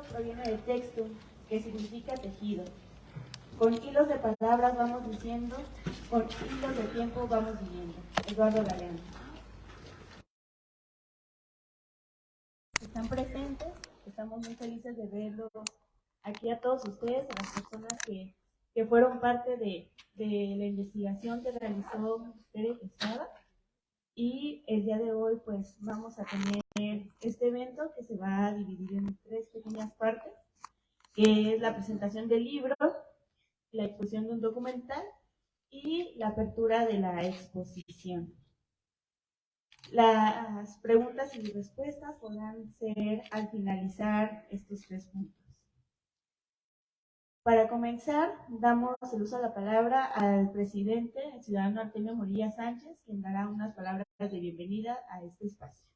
proviene del texto, que significa tejido. Con hilos de palabras vamos diciendo, con hilos de tiempo vamos viviendo. Eduardo Galeano. Están presentes, estamos muy felices de verlos aquí a todos ustedes, a las personas que fueron parte de la investigación que realizó Tere Quesada. Y el día de hoy pues vamos a tener este evento que se va a dividir en 3 pequeñas partes, que es la presentación del libro, la exposición de un documental y la apertura de la exposición. Las preguntas y respuestas podrán ser al finalizar estos 3 puntos. Para comenzar, damos el uso de la palabra al presidente, el ciudadano Artemio Morillas Sánchez, quien dará unas palabras de bienvenida a este espacio.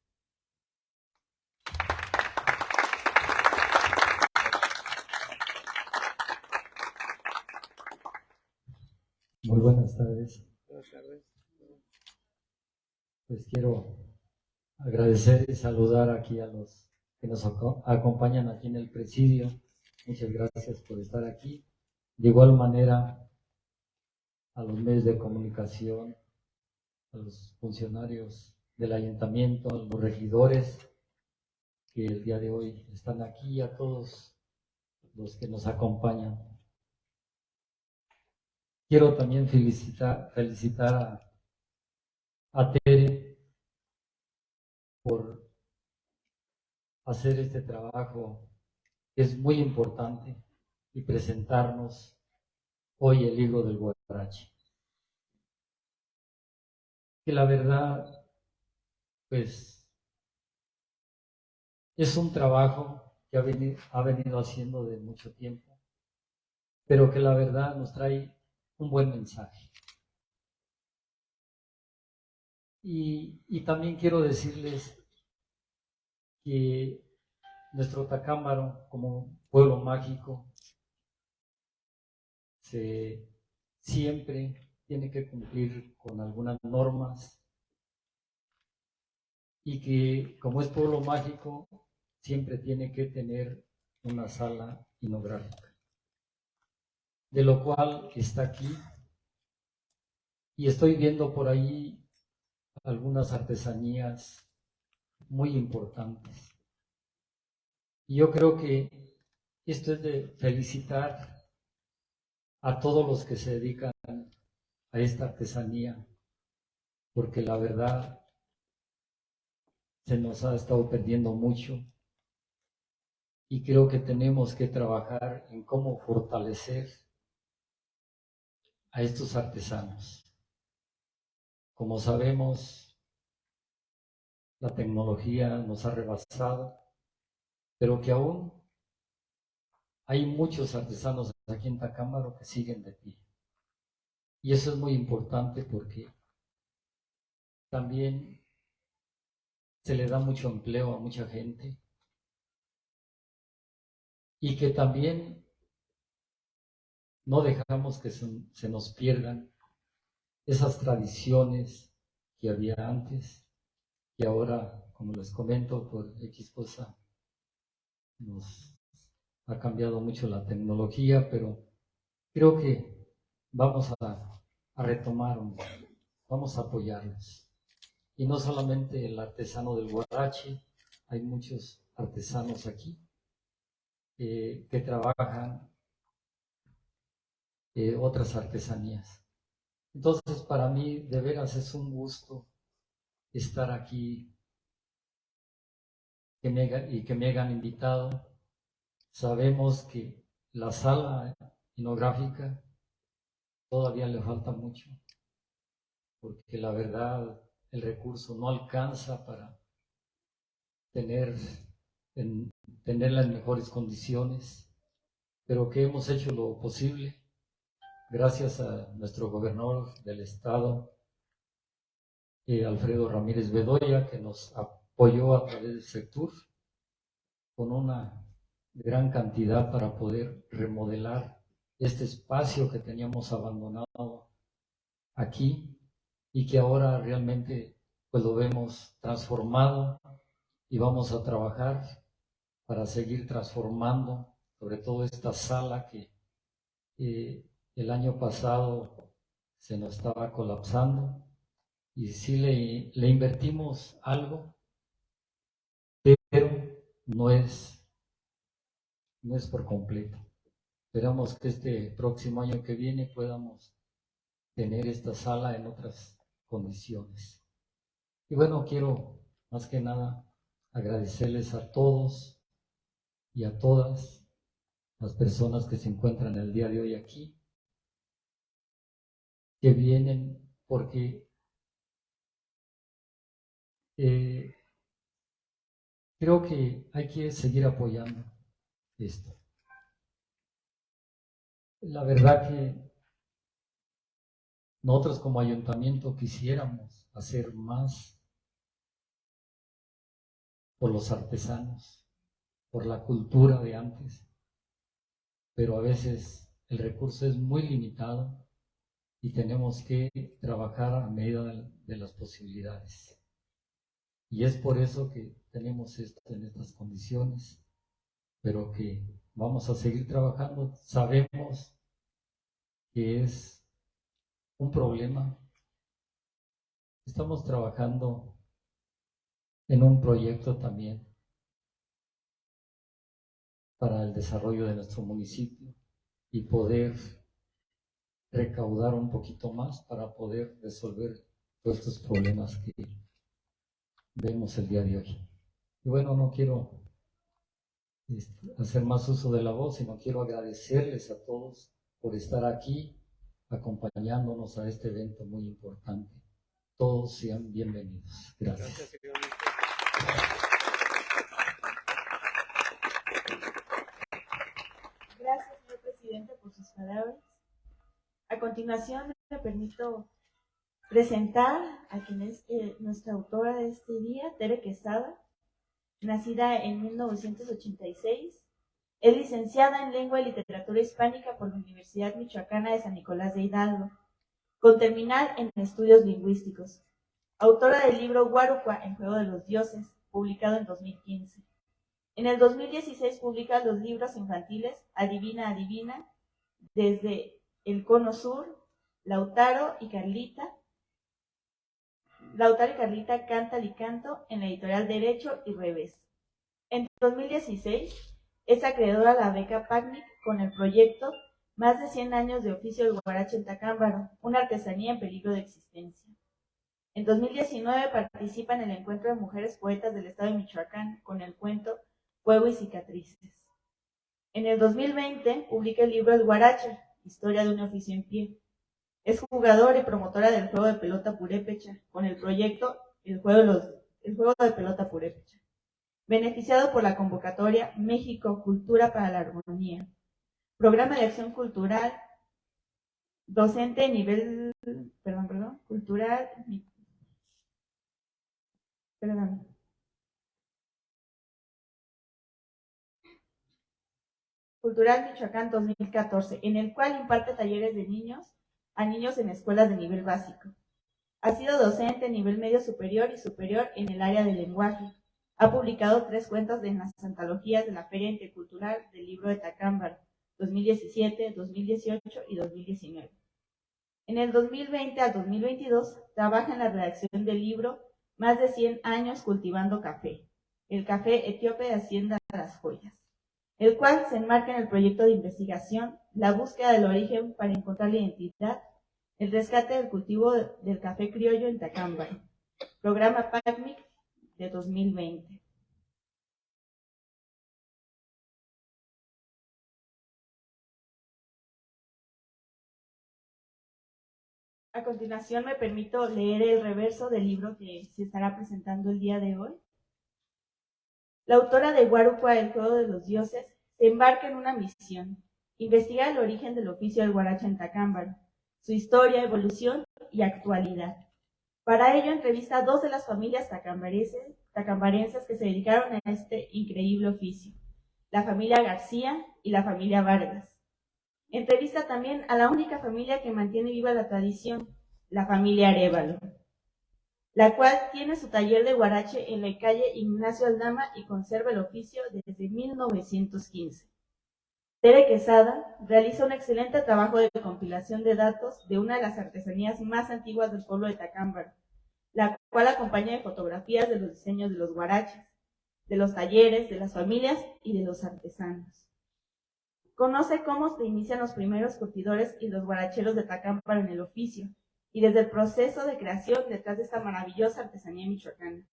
Muy buenas tardes. Buenas tardes. Pues quiero agradecer y saludar aquí a los que nos acompañan aquí en el presidio. Muchas gracias por estar aquí. De igual manera, a los medios de comunicación, a los funcionarios del ayuntamiento, a los regidores que el día de hoy están aquí, a todos los que nos acompañan. Quiero también felicitar a Tere por hacer este trabajo que es muy importante y presentarnos hoy el libro del Guarache. Que la verdad, pues, es un trabajo que ha venido haciendo de mucho tiempo, pero que la verdad nos trae un buen mensaje. Y también quiero decirles que nuestro Tacámbaro, como pueblo mágico, siempre tiene que cumplir con algunas normas y que, como es pueblo mágico, siempre tiene que tener una sala etnográfica, de lo cual está aquí. Y estoy viendo por ahí algunas artesanías muy importantes. Y yo creo que esto es de felicitar a todos los que se dedican a esta artesanía, porque la verdad se nos ha estado perdiendo mucho y creo que tenemos que trabajar en cómo fortalecer a estos artesanos. Como sabemos, la tecnología nos ha rebasado, pero que aún hay muchos artesanos aquí en Tacámbaro que siguen de pie. Y eso es muy importante porque también se le da mucho empleo a mucha gente y que también no dejamos que se nos pierdan esas tradiciones que había antes, que ahora, como les comento, por X cosa nos ha cambiado mucho la tecnología, pero creo que vamos a retomar, vamos a apoyarlos. Y no solamente el artesano del Guarache, hay muchos artesanos aquí que trabajan otras artesanías. Entonces, para mí, de veras es un gusto estar aquí y que me hayan invitado. Sabemos que la sala etnográfica todavía le falta mucho, porque la verdad el recurso no alcanza para tenerla en mejores condiciones, pero que hemos hecho lo posible gracias a nuestro gobernador del estado, Alfredo Ramírez Bedoya, que nos apoyó a través del sector con una gran cantidad para poder remodelar este espacio que teníamos abandonado aquí y que ahora realmente pues lo vemos transformado y vamos a trabajar para seguir transformando, sobre todo esta sala que el año pasado se nos estaba colapsando y sí le invertimos algo, pero no es por completo. Esperamos que este próximo año que viene podamos tener esta sala en otras condiciones. Y bueno, quiero más que nada agradecerles a todos y a todas las personas que se encuentran el día de hoy aquí, que vienen porque creo que hay que seguir apoyando esto. La verdad que nosotros como ayuntamiento quisiéramos hacer más por los artesanos, por la cultura de antes, pero a veces el recurso es muy limitado y tenemos que trabajar a medida de las posibilidades. Y es por eso que tenemos esto en estas condiciones, pero que vamos a seguir trabajando. Sabemos que es un problema. Estamos trabajando en un proyecto también para el desarrollo de nuestro municipio y poder recaudar un poquito más para poder resolver todos estos problemas que vemos el día de hoy. Y bueno, no quiero hacer más uso de la voz, sino quiero agradecerles a todos por estar aquí acompañándonos a este evento muy importante. Todos sean bienvenidos. Gracias. Gracias, señor presidente, por sus palabras. A continuación, me permito presentar a quien es nuestra autora de este día, Tere Quesada, nacida en 1986. Es licenciada en Lengua y Literatura Hispánica por la Universidad Michoacana de San Nicolás de Hidalgo, con terminal en Estudios Lingüísticos. Autora del libro Guarupá, El Juego de los Dioses, publicado en 2015. En el 2016 publica los libros infantiles Adivina, Adivina, Desde el Cono Sur, Lautaro y Carlita, Cántale y Canto, en la editorial Derecho y Revés. En 2016 es acreedora a la beca PACNIC con el proyecto Más de 100 años de oficio del Guarache en Tacámbaro, una artesanía en peligro de existencia. En 2019 participa en el Encuentro de Mujeres Poetas del Estado de Michoacán con el cuento Fuego y Cicatrices. En el 2020 publica el libro El Guarache, Historia de un oficio en pie. Es jugadora y promotora del juego de pelota purépecha con el proyecto El juego de pelota purépecha, beneficiado por la convocatoria México Cultura para la Armonía, programa de acción cultural, docente nivel, Cultural Michoacán 2014, en el cual imparte talleres de niños a niños en escuelas de nivel básico. Ha sido docente en nivel medio superior y superior en el área del lenguaje. Ha publicado 3 cuentos en las antologías de la Feria Intercultural del Libro de Tacámbaro, 2017, 2018 y 2019. En el 2020 al 2022 trabaja en la redacción del libro Más de 100 años cultivando café, el café etíope de Hacienda Las Joyas, el cual se enmarca en el proyecto de investigación La búsqueda del origen para encontrar la identidad, el rescate del cultivo del café criollo en Tacámbaro, programa PACNIC de 2020. A continuación me permito leer el reverso del libro que se estará presentando el día de hoy. La autora de Guarupá, El Juego de los Dioses, se embarca en una misión: investigar el origen del oficio del guarache en Tacámbaro, su historia, evolución y actualidad. Para ello entrevista a 2 de las familias tacambarenses que se dedicaron a este increíble oficio, la familia García y la familia Vargas. Entrevista también a la única familia que mantiene viva la tradición, la familia Arévalo. la cual tiene su taller de guarache en la calle Ignacio Aldama y conserva el oficio desde 1915. Tere Quesada realiza un excelente trabajo de compilación de datos de una de las artesanías más antiguas del pueblo de Tacámbaro, la cual acompaña de fotografías de los diseños de los guaraches, de los talleres, de las familias y de los artesanos. Conoce cómo se inician los primeros curtidores y los guaracheros de Tacámbaro en el oficio, y desde el proceso de creación detrás de esta maravillosa artesanía michoacana.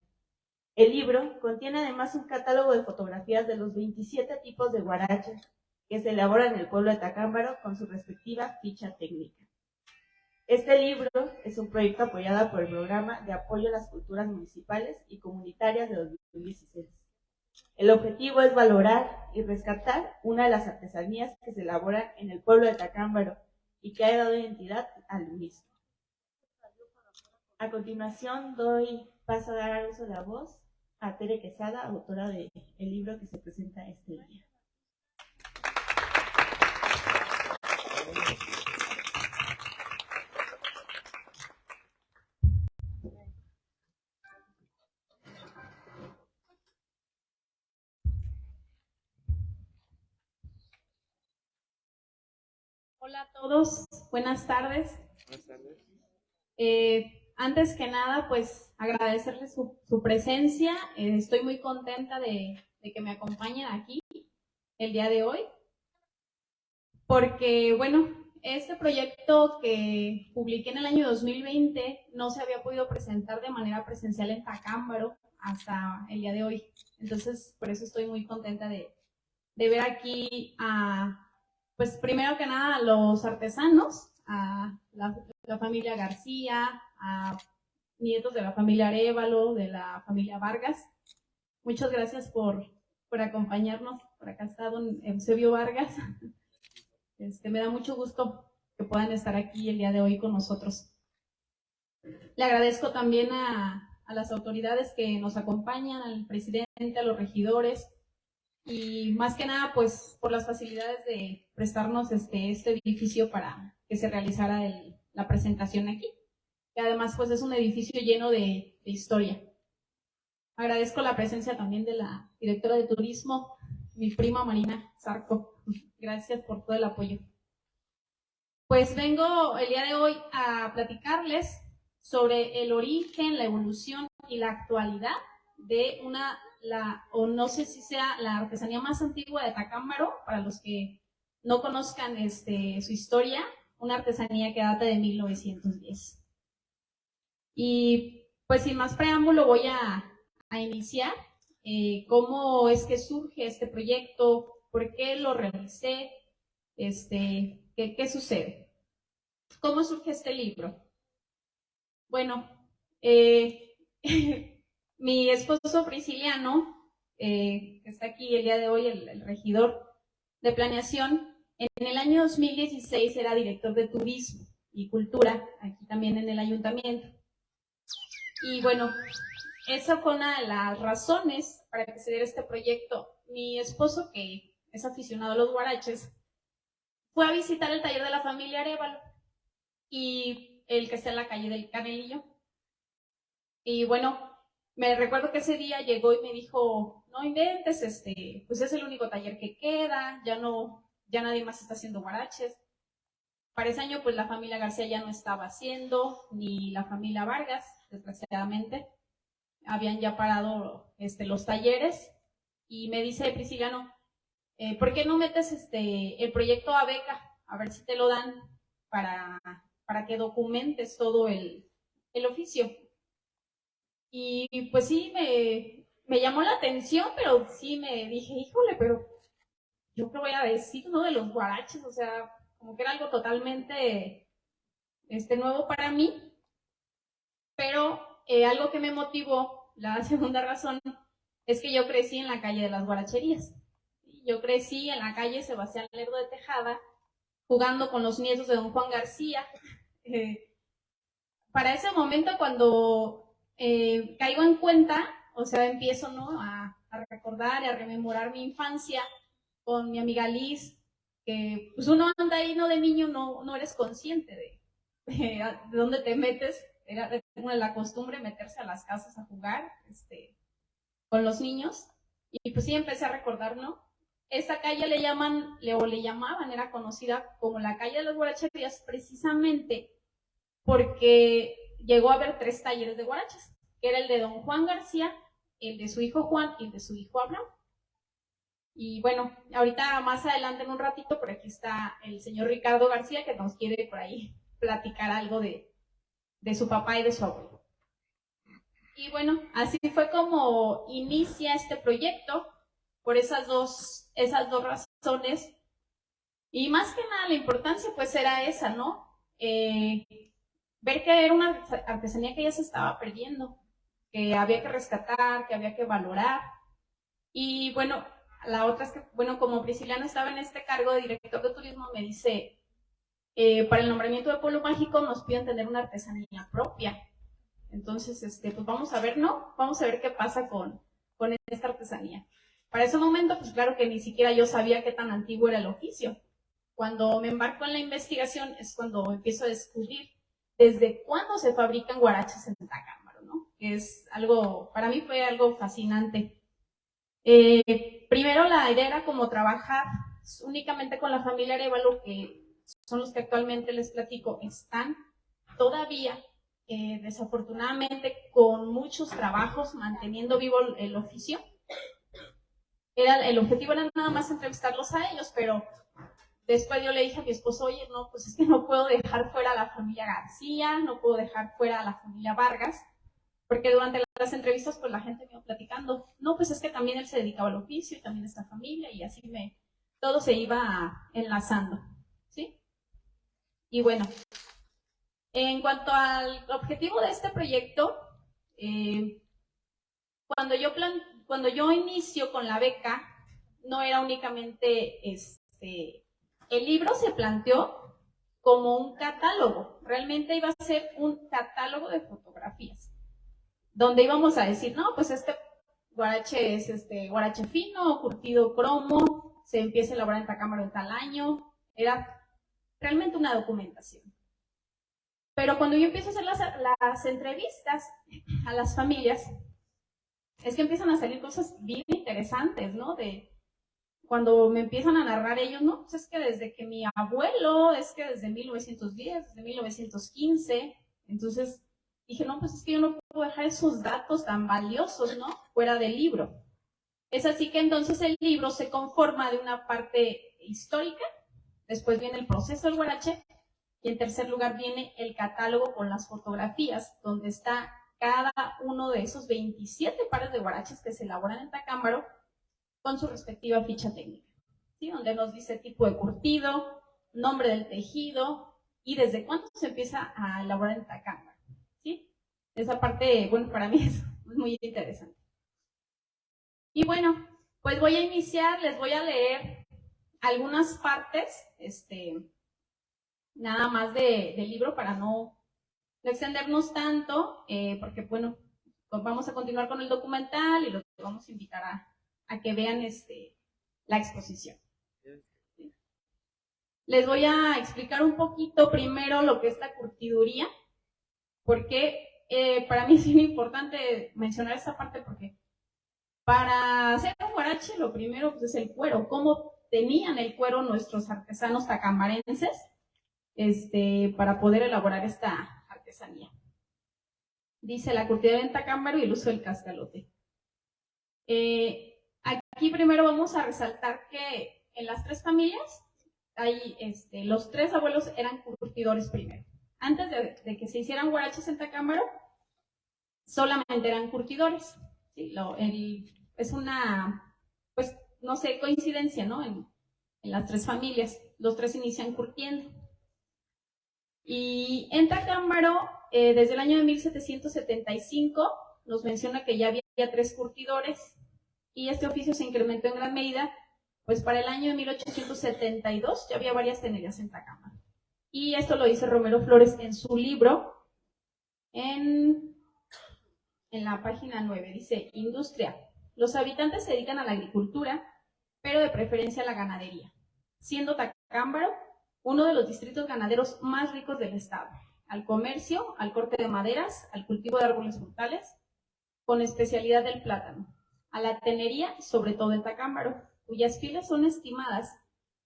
El libro contiene además un catálogo de fotografías de los 27 tipos de guaraches que se elaboran en el pueblo de Tacámbaro con su respectiva ficha técnica. Este libro es un proyecto apoyado por el Programa de Apoyo a las Culturas Municipales y Comunitarias de 2016. El objetivo es valorar y rescatar una de las artesanías que se elaboran en el pueblo de Tacámbaro y que ha dado identidad al mismo. A continuación doy paso a dar uso de la voz a Tere Quesada, autora del libro que se presenta este día. Hola a todos, buenas tardes. Buenas tardes. Antes que nada, pues agradecerles su presencia. Estoy muy contenta de que me acompañen aquí el día de hoy, porque bueno, este proyecto que publiqué en el año 2020 no se había podido presentar de manera presencial en Tacámbaro hasta el día de hoy. Entonces, por eso estoy muy contenta de ver aquí a, pues primero que nada, a los artesanos, a la familia García, a nietos de la familia Arévalo, de la familia Vargas. Muchas gracias por acompañarnos. Por acá está don Eusebio Vargas. Me da mucho gusto que puedan estar aquí el día de hoy con nosotros. Le agradezco también a las autoridades que nos acompañan, al presidente, a los regidores, y más que nada pues por las facilidades de prestarnos este edificio para que se realizara la presentación aquí, que además pues es un edificio lleno de historia. Agradezco la presencia también de la directora de turismo, mi prima Marina Zarco. Gracias por todo el apoyo. Pues vengo el día de hoy a platicarles sobre el origen, la evolución y la actualidad de o no sé si sea la artesanía más antigua de Tacámbaro, para los que no conozcan su historia, una artesanía que data de 1910. Y pues sin más preámbulo voy a iniciar cómo es que surge este proyecto, por qué lo realicé, ¿qué sucede? ¿Cómo surge este libro? Bueno, mi esposo Prisciliano, que está aquí el día de hoy, el regidor de planeación, en el año 2016 era director de turismo y cultura, aquí también en el ayuntamiento. Y bueno, esa fue una de las razones para que se diera este proyecto. Mi esposo, que es aficionado a los guaraches, fue a visitar el taller de la familia Arévalo y el que está en la calle del Canelillo. Y bueno, me recuerdo que ese día llegó y me dijo, no inventes, pues es el único taller que queda, ya nadie más está haciendo guaraches. Para ese año, pues la familia García ya no estaba haciendo, ni la familia Vargas, desgraciadamente. Habían ya parado los talleres, y me dice Prisciliano, ¿por qué no metes el proyecto a beca? A ver si te lo dan para que documentes todo el oficio. Y pues sí, me llamó la atención, pero sí me dije, híjole, pero ¿yo qué voy a decir, no, de los guaraches? O sea, como que era algo totalmente nuevo para mí. Pero algo que me motivó, la segunda razón, es que yo crecí en la calle de las guaracherías. Yo crecí en la calle Sebastián Lerdo de Tejada, jugando con los nietos de don Juan García. Para ese momento, cuando caigo en cuenta, o sea, empiezo, ¿no?, a recordar y a rememorar mi infancia con mi amiga Liz, que pues uno anda ahí, ¿no?, de niño, no eres consciente de dónde te metes, de la costumbre meterse a las casas a jugar con los niños. Y pues sí, empecé a recordar, ¿no? Esta calle le llamaban, era conocida como la calle de las guaracherías, precisamente porque llegó a haber 3 talleres de guaraches, que era el de don Juan García, el de su hijo Juan y el de su hijo Abraham. Y bueno, ahorita más adelante en un ratito, por aquí está el señor Ricardo García, que nos quiere por ahí platicar algo de su papá y de su abuelo. Y bueno, así fue como inicia este proyecto, por esas dos razones. Y más que nada la importancia pues era esa, ¿no? Ver que era una artesanía que ya se estaba perdiendo, que había que rescatar, que había que valorar. Y bueno, la otra es que, bueno, como Prisciliano estaba en este cargo de director de turismo, me dice, para el nombramiento de Pueblo Mágico nos piden tener una artesanía propia. Entonces, pues vamos a ver, ¿no? Vamos a ver qué pasa con esta artesanía. Para ese momento, pues claro que ni siquiera yo sabía qué tan antiguo era el oficio. Cuando me embarco en la investigación es cuando empiezo a descubrir desde cuándo se fabrican guaraches en Tacámbaro, ¿no? Que es algo, para mí fue algo fascinante. Primero la idea era como trabajar únicamente con la familia Arévalo, que son los que actualmente les platico, están todavía desafortunadamente con muchos trabajos manteniendo vivo el oficio. El objetivo era nada más entrevistarlos a ellos, pero después yo le dije a mi esposo, oye, no, pues es que no puedo dejar fuera a la familia García, no puedo dejar fuera a la familia Vargas, porque durante las entrevistas pues la gente me iba platicando, no, pues es que también él se dedicaba al oficio y también esta familia, y así todo se iba enlazando, ¿sí? Y bueno, en cuanto al objetivo de este proyecto, cuando yo inicio con la beca, no era únicamente el libro se planteó como un catálogo, realmente iba a ser un catálogo de fotografías, donde íbamos a decir, no, pues este guarache es guarache fino, curtido cromo, se empieza a elaborar en Tacámbaro en tal año, era realmente una documentación. Pero cuando yo empiezo a hacer las entrevistas a las familias, es que empiezan a salir cosas bien interesantes, ¿no? De cuando me empiezan a narrar ellos, ¿no? Pues es que desde que mi abuelo, es que desde 1910, desde 1915, entonces dije, no, pues es que yo no puedo dejar esos datos tan valiosos, ¿no? Fuera del libro. Es así que entonces el libro se conforma de una parte histórica, después viene el proceso del guarache, y en tercer lugar viene el catálogo con las fotografías, donde está cada uno de esos 27 pares de guaraches que se elaboran en Tacámbaro con su respectiva ficha técnica, ¿sí? Donde nos dice tipo de curtido, nombre del tejido y desde cuándo se empieza a elaborar en Tacámbaro, ¿sí? Esa parte, bueno, para mí es muy interesante. Y bueno, pues voy a iniciar, les voy a leer algunas partes, nada más del libro para no extendernos tanto, porque bueno, pues vamos a continuar con el documental y los vamos a invitar a que vean la exposición. Les voy a explicar un poquito primero lo que es la curtiduría, porque para mí es muy importante mencionar esta parte, porque para hacer un guarache lo primero pues, es el cuero, cómo tenían el cuero nuestros artesanos tacambarenses para poder elaborar esta artesanía. Dice la curtidura en Tacámbaro y el uso del cascalote. Aquí primero vamos a resaltar que en las 3 familias hay, los 3 abuelos eran curtidores primero. Antes de que se hicieran guaraches en Tacámbaro, solamente eran curtidores. ¿Sí? Es una, pues, no sé, coincidencia, ¿no? En las 3 familias, los 3 inician curtiendo. Y en Tacámbaro, desde el año de 1775, nos menciona que ya había 3 curtidores y este oficio se incrementó en gran medida, pues para el año de 1872 ya había varias tenerías en Tacámbaro. Y esto lo dice Romero Flores en su libro, en la página 9, dice, industria. Los habitantes se dedican a la agricultura, pero de preferencia a la ganadería, siendo Tacámbaro uno de los distritos ganaderos más ricos del estado. al comercio, al corte de maderas, al cultivo de árboles frutales, con especialidad del plátano, a la tenería, sobre todo en Tacámbaro, cuyas pieles son estimadas,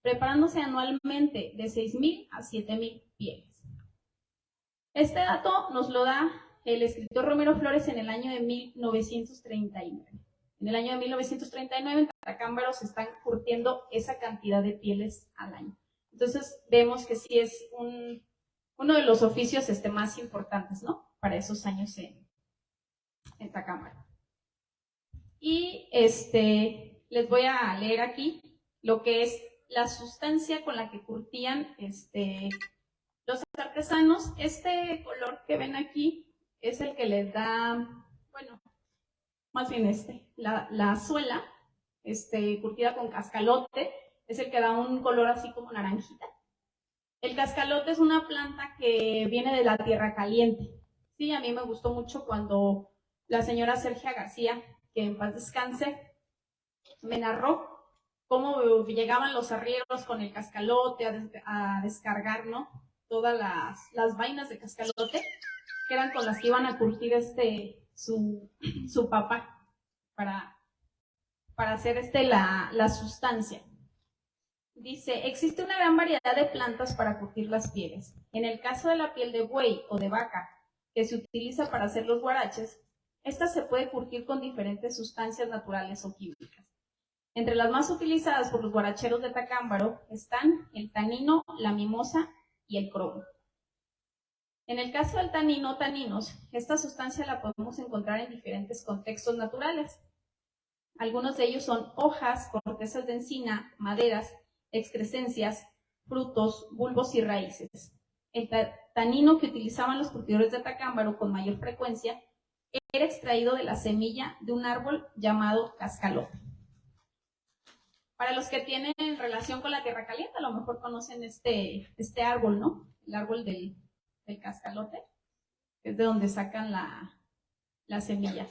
preparándose anualmente de 6.000 a 7.000 pieles. Este dato nos lo da el escritor Romero Flores en el año de 1939. En el año de 1939 en Tacámbaro se están curtiendo esa cantidad de pieles al año. Entonces vemos que sí es uno de los oficios más importantes, ¿no? Para esos años en Tacámbaro. Y les voy a leer aquí lo que es la sustancia con la que curtían los artesanos. Este color que ven aquí es el que les da, bueno, más bien la suela, curtida con cascalote, es el que da un color así como naranjita. El cascalote es una planta que viene de la tierra caliente. Sí, a mí me gustó mucho cuando la señora Sergia García, que en paz descanse, me narró cómo llegaban los arrieros con el cascalote a descargar, ¿no? Todas las vainas de cascalote, que eran con las que iban a curtir su papa para hacer la sustancia. Dice, existe una gran variedad de plantas para curtir las pieles. En el caso de la piel de buey o de vaca, que se utiliza para hacer los guaraches, esta se puede curtir con diferentes sustancias naturales o químicas. Entre las más utilizadas por los guaracheros de Tacámbaro están el tanino, la mimosa y el cromo. En el caso del tanino o taninos, esta sustancia la podemos encontrar en diferentes contextos naturales. Algunos de ellos son hojas, cortezas de encina, maderas, excrescencias, frutos, bulbos y raíces. El tanino que utilizaban los curtidores de Tacámbaro con mayor frecuencia era extraído de la semilla de un árbol llamado cascalote. Para los que tienen relación con la tierra caliente, a lo mejor conocen este árbol, ¿no? El árbol del cascalote, que es de donde sacan la semilla.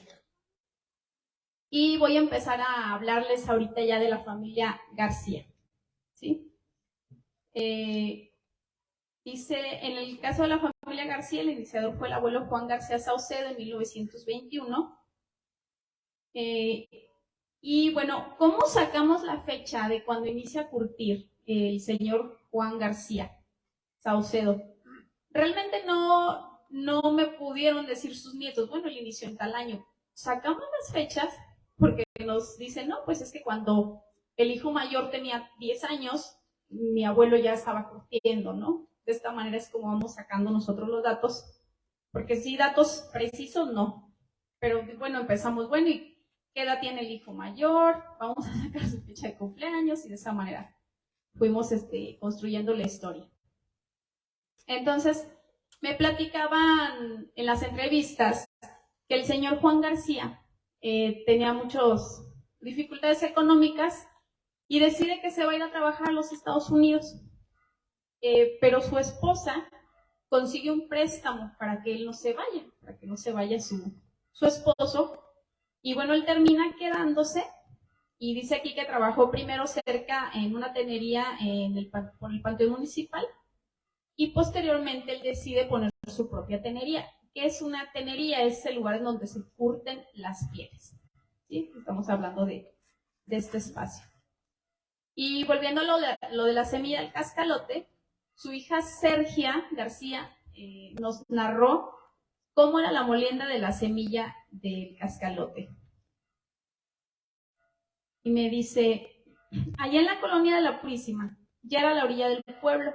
Y voy a empezar a hablarles ahorita ya de la familia García, ¿sí? Dice, en el caso de la familia García, el iniciador fue el abuelo Juan García Saucedo en 1921. Y bueno, ¿cómo sacamos la fecha de cuando inicia a curtir el señor Juan García Saucedo? Realmente no me pudieron decir sus nietos, bueno, él inició en tal año. Sacamos las fechas porque nos dicen, no, pues es que cuando el hijo mayor tenía 10 años, mi abuelo ya estaba curtiendo, ¿no? De esta manera es como vamos sacando nosotros los datos, porque sí, datos precisos no. Pero bueno, empezamos, bueno, ¿y qué edad tiene el hijo mayor? Vamos a sacar su fecha de cumpleaños y de esa manera fuimos construyendo la historia. Entonces, me platicaban en las entrevistas que el señor Juan García tenía muchas dificultades económicas y decide que se va a ir a trabajar a los Estados Unidos. Pero su esposa consigue un préstamo para que él no se vaya, para que no se vaya su esposo. Y bueno, él termina quedándose y dice aquí que trabajó primero cerca en una tenería por el Panteón Municipal y posteriormente él decide poner su propia tenería. ¿Qué es una tenería? Es el lugar en donde se curten las pieles, ¿sí? Estamos hablando de este espacio. Y volviendo a lo de la semilla del cascalote, su hija Sergia García nos narró cómo era la molienda de la semilla del cascalote. Y me dice, allá en la colonia de la Purísima, ya era la orilla del pueblo,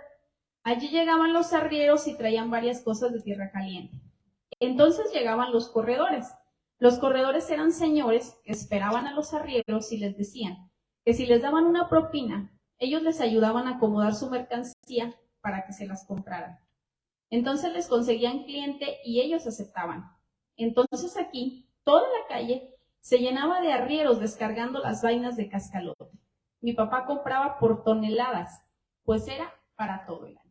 allí llegaban los arrieros y traían varias cosas de tierra caliente. Entonces llegaban los corredores. Los corredores eran señores que esperaban a los arrieros y les decían que si les daban una propina, ellos les ayudaban a acomodar su mercancía para que se las compraran. Entonces les conseguían cliente y ellos aceptaban. Entonces aquí, toda la calle se llenaba de arrieros descargando las vainas de cascalote. Mi papá compraba por toneladas, pues era para todo el año.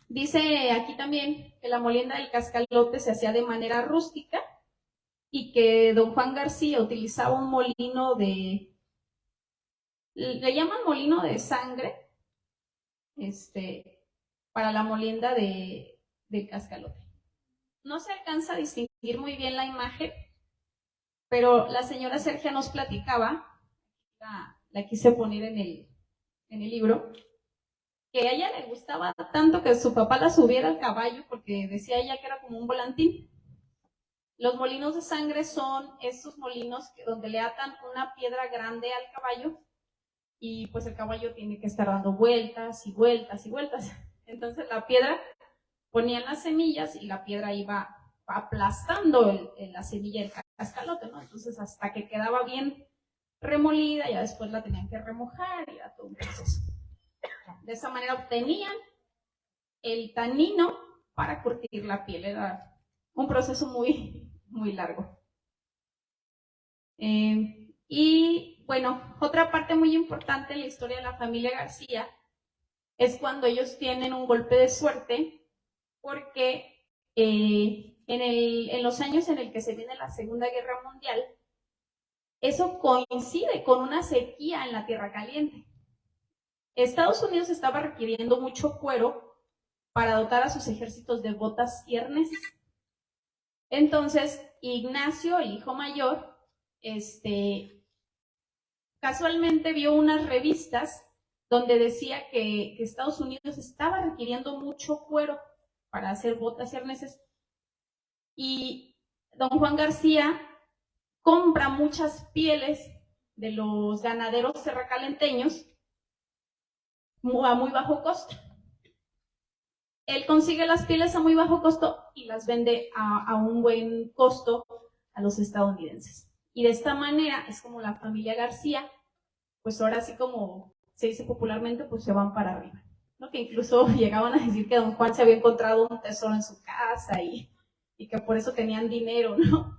Dice aquí también que la molienda del cascalote se hacía de manera rústica y que don Juan García utilizaba un molino le llaman molino de sangre, para la molienda del cascalote. No se alcanza a distinguir muy bien la imagen, pero la señora Sergia nos platicaba, la quise poner en el libro, que a ella le gustaba tanto que su papá la subiera al caballo porque decía ella que era como un volantín. Los molinos de sangre son estos molinos donde le atan una piedra grande al caballo y pues el caballo tiene que estar dando vueltas y vueltas y vueltas. Entonces la piedra, ponían las semillas y la piedra iba aplastando la semilla del cascalote, ¿no? Entonces hasta que quedaba bien remolida, ya después la tenían que remojar y era todo un proceso. De esa manera obtenían el tanino para curtir la piel. Era un proceso muy, muy largo. Y bueno, otra parte muy importante en la historia de la familia García es cuando ellos tienen un golpe de suerte, porque en los años en el que se viene la Segunda Guerra Mundial, eso coincide con una sequía en la Tierra Caliente. Estados Unidos estaba requiriendo mucho cuero para dotar a sus ejércitos de botas y arneses. Entonces, Ignacio, el hijo mayor, casualmente vio unas revistas donde decía que Estados Unidos estaba requiriendo mucho cuero para hacer botas y arneses. Y don Juan García compra muchas pieles de los ganaderos serracalenteños a muy bajo costo. Él consigue las pieles a muy bajo costo y las vende a un buen costo a los estadounidenses. Y de esta manera es como la familia García, pues ahora sí como se dice popularmente, pues se van para arriba, ¿no? Que incluso llegaban a decir que don Juan se había encontrado un tesoro en su casa y que por eso tenían dinero, ¿no?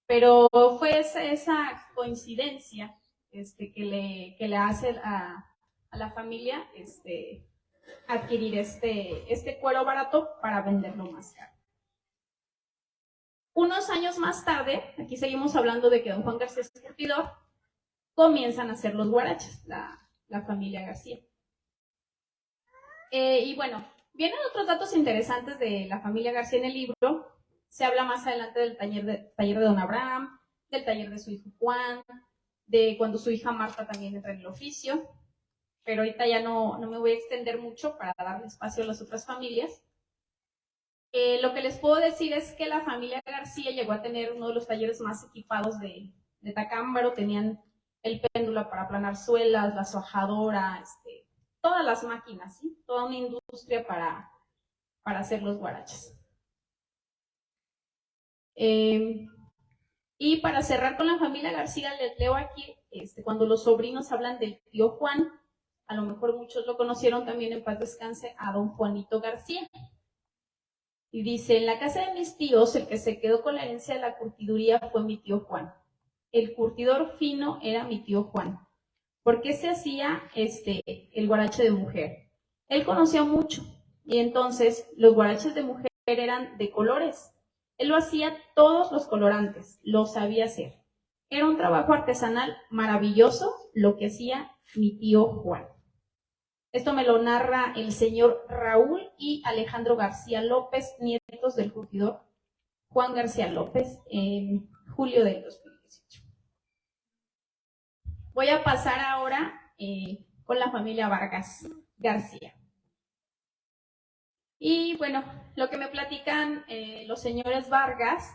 Pero fue esa coincidencia que le hace a la familia adquirir este cuero barato para venderlo más caro. Unos años más tarde, aquí seguimos hablando de que don Juan García es curtidor, comienzan a hacer los guaraches, la familia García. Y bueno, vienen otros datos interesantes de la familia García en el libro. Se habla más adelante del taller de don Abraham, del taller de su hijo Juan, de cuando su hija Marta también entra en el oficio, pero ahorita ya no me voy a extender mucho para darle espacio a las otras familias. Lo que les puedo decir es que la familia García llegó a tener uno de los talleres más equipados de Tacámbaro. Tenían el péndulo para aplanar suelas, la soajadora, todas las máquinas, ¿sí? Toda una industria para hacer los guaraches. Y para cerrar con la familia García, les leo aquí, cuando los sobrinos hablan del tío Juan, a lo mejor muchos lo conocieron también, en paz descanse, a don Juanito García. Y dice, en la casa de mis tíos, el que se quedó con la herencia de la curtiduría fue mi tío Juan. El curtidor fino era mi tío Juan. ¿Por qué se hacía el guarache de mujer? Él conocía mucho, y entonces los guaraches de mujer eran de colores. Él lo hacía todos los colorantes, lo sabía hacer. Era un trabajo artesanal maravilloso lo que hacía mi tío Juan. Esto me lo narra el señor Raúl y Alejandro García López, nietos del curtidor Juan García López, en julio del 2018. Voy a pasar ahora con la familia Vargas García. Y bueno, lo que me platican los señores Vargas,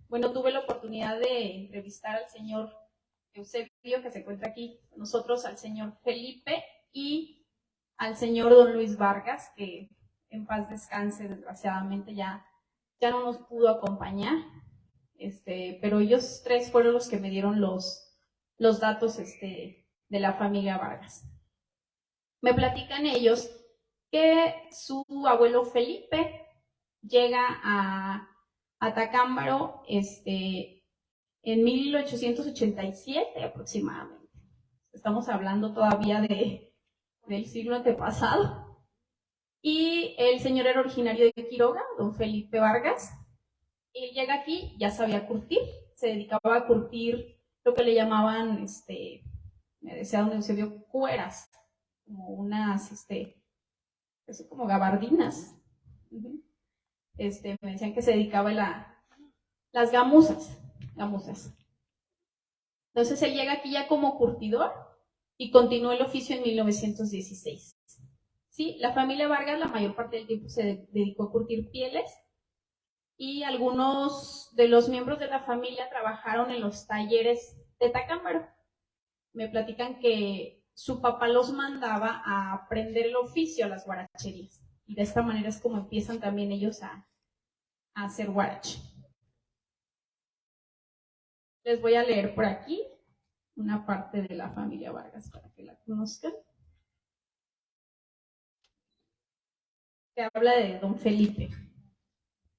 bueno, tuve la oportunidad de entrevistar al señor Eusebio, que se encuentra aquí con nosotros, al señor Felipe y al señor don Luis Vargas, que en paz descanse, desgraciadamente ya no nos pudo acompañar, pero ellos tres fueron los que me dieron los datos de la familia Vargas. Me platican ellos que su abuelo Felipe llega a Tacámbaro en 1887 aproximadamente. Estamos hablando todavía del siglo antepasado. Y el señor era originario de Quiroga, don Felipe Vargas. Él llega aquí, ya sabía curtir, se dedicaba a curtir lo que le llamaban, me decía don Eusebio, cueras, como unas eso como gabardinas. Me decían que se dedicaba a las gamuzas. Entonces él llega aquí ya como curtidor y continuó el oficio en 1916. Sí, la familia Vargas la mayor parte del tiempo se dedicó a curtir pieles y algunos de los miembros de la familia trabajaron en los talleres de Tacámbaro. Me platican que su papá los mandaba a aprender el oficio a las guaracherías y de esta manera es como empiezan también ellos a hacer guarache. Les voy a leer por aquí una parte de la familia Vargas para que la conozcan. Que habla de don Felipe.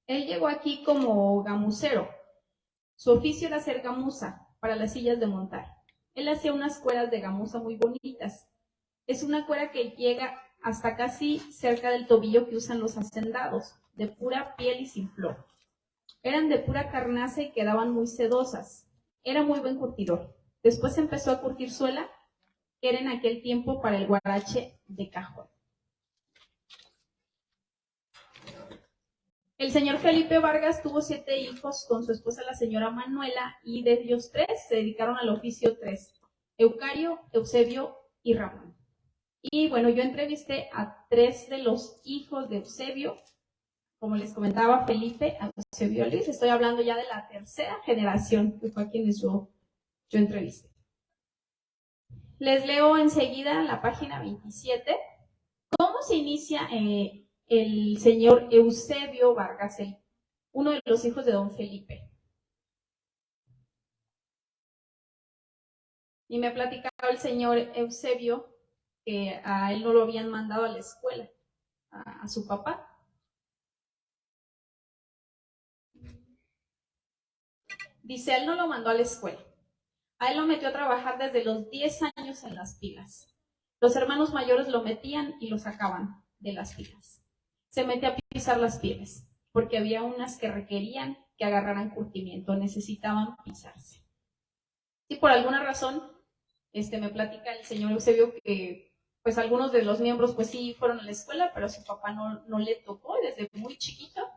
Él llegó aquí como gamusero. Su oficio era hacer gamuza para las sillas de montar. Él hacía unas cueras de gamuza muy bonitas. Es una cuera que llega hasta casi cerca del tobillo que usan los hacendados, de pura piel y sin flor. Eran de pura carnaza y quedaban muy sedosas. Era muy buen curtidor. Después empezó a curtir suela, que era en aquel tiempo para el guarache de cajón. El señor Felipe Vargas tuvo 7 hijos con su esposa la señora Manuela y de ellos 3 se dedicaron al oficio 3, Eucario, Eusebio y Ramón. Y bueno, yo entrevisté a 3 de los hijos de Eusebio, como les comentaba, Felipe, a Eusebio Luis. Estoy hablando ya de la 3ª generación, que fue a quienes yo entrevisté. Les leo enseguida la página 27. ¿Cómo se inicia el señor Eusebio Vargas, uno de los hijos de don Felipe? Y me ha platicado el señor Eusebio que a él no lo habían mandado a la escuela, a su papá. Dice, él no lo mandó a la escuela. A él lo metió a trabajar desde los 10 años en las pilas. Los hermanos mayores lo metían y lo sacaban de las pilas. Se metía a pisar las pieles, porque había unas que requerían que agarraran curtimiento, necesitaban pisarse. Y por alguna razón, me platica el señor Eusebio que pues algunos de los miembros pues sí fueron a la escuela, pero a su papá no le tocó desde muy chiquito.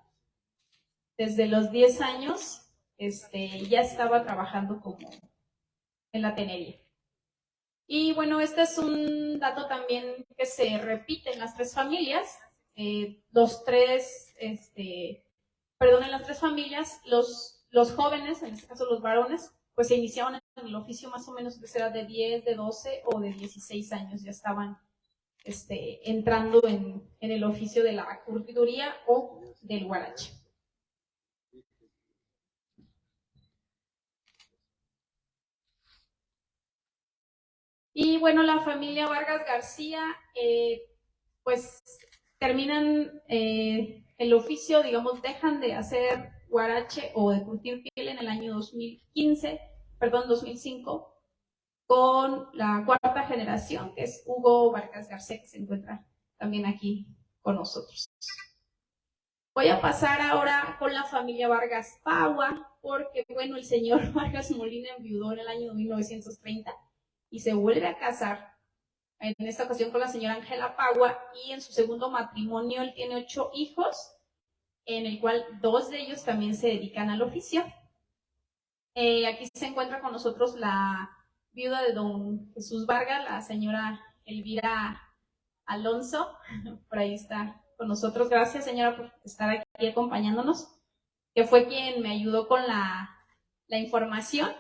Desde los 10 años ya estaba trabajando como en la tenería. Y bueno, este es un dato también que se repite en las 3 familias. En las 3 familias, los jóvenes, en este caso los varones, pues se iniciaban en el oficio más o menos que será de 10, de 12 o de 16 años, ya estaban entrando en el oficio de la curtiduría o del guarache. Y bueno, la familia Vargas García, pues terminan el oficio, digamos, dejan de hacer guarache o de curtir piel en el año 2005, con la 4ª generación, que es Hugo Vargas García, que se encuentra también aquí con nosotros. Voy a pasar ahora con la familia Vargas Pagua, porque bueno, el señor Vargas Molina enviudó en el año 1930 y se vuelve a casar, en esta ocasión con la señora Ángela Pagua, y en su segundo matrimonio él tiene 8 hijos, en el cual 2 de ellos también se dedican al oficio. Aquí se encuentra con nosotros la viuda de don Jesús Vargas, la señora Elvira Alonso, por ahí está con nosotros. Gracias, señora, por estar aquí acompañándonos, que fue quien me ayudó con la información.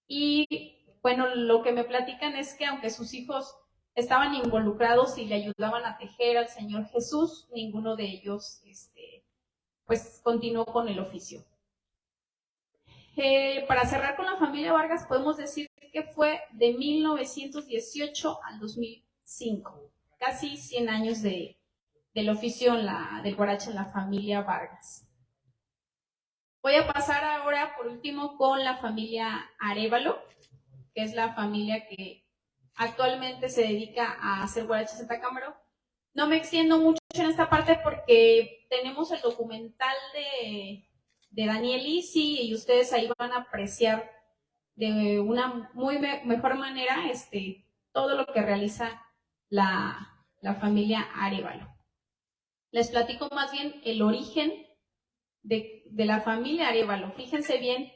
Y bueno, lo que me platican es que aunque sus hijos estaban involucrados y le ayudaban a tejer al señor Jesús, ninguno de ellos pues continuó con el oficio. Para cerrar con la familia Vargas, podemos decir que fue de 1918 al 2005, casi 100 años del oficio del guarache en la familia Vargas. Voy a pasar ahora, por último, con la familia Arévalo, que es la familia que actualmente se dedica a hacer guaraches en Tacámbaro. No me extiendo mucho en esta parte porque tenemos el documental de Daniel Isi y ustedes ahí van a apreciar de una muy mejor manera todo lo que realiza la familia Arévalo. Les platico más bien el origen de la familia Arévalo. Fíjense bien,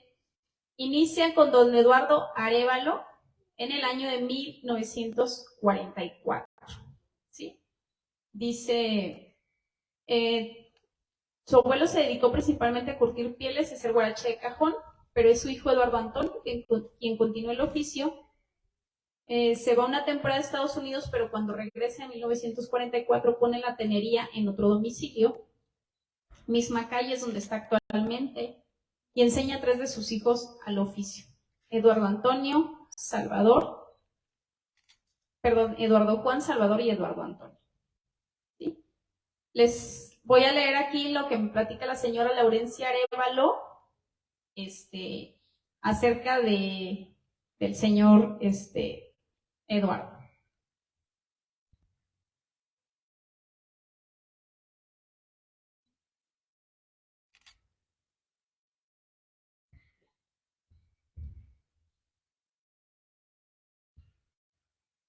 inicia con don Eduardo Arévalo en el año de 1944. ¿Sí? Dice, su abuelo se dedicó principalmente a curtir pieles y hacer guarache de cajón, pero es su hijo Eduardo Antonio quien continuó el oficio. Se va una temporada a Estados Unidos, pero cuando regresa en 1944 pone la tenería en otro domicilio, misma calle es donde está actualmente, y enseña a 3 de sus hijos al oficio. Eduardo Juan, Salvador y Eduardo Antonio. ¿Sí? Les voy a leer aquí lo que me platica la señora Laurencia Arévalo acerca del señor Eduardo.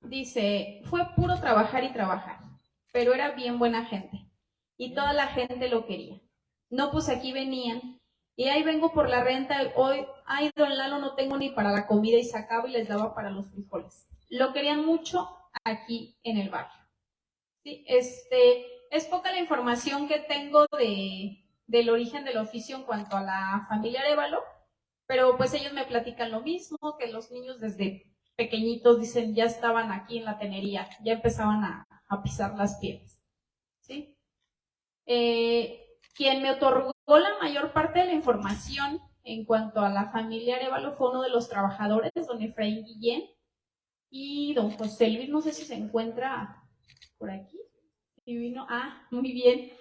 Dice, fue puro trabajar y trabajar, pero era bien buena gente y toda la gente lo quería. No, pues aquí venían y ahí vengo por la renta, hoy, ay, don Lalo, no tengo ni para la comida y sacaba y les daba para los frijoles. Lo querían mucho aquí en el barrio. Sí, es poca la información que tengo del origen del oficio en cuanto a la familia Arévalo, pero pues ellos me platican lo mismo, que los niños desde pequeñitos dicen ya estaban aquí en la tenería, ya empezaban a pisar las piedras. ¿Sí? Quien me otorgó la mayor parte de la información en cuanto a la familia Arévalo fue uno de los trabajadores, don Efraín Guillén, y don José Luis, no sé si se encuentra por aquí. Y vino, muy bien.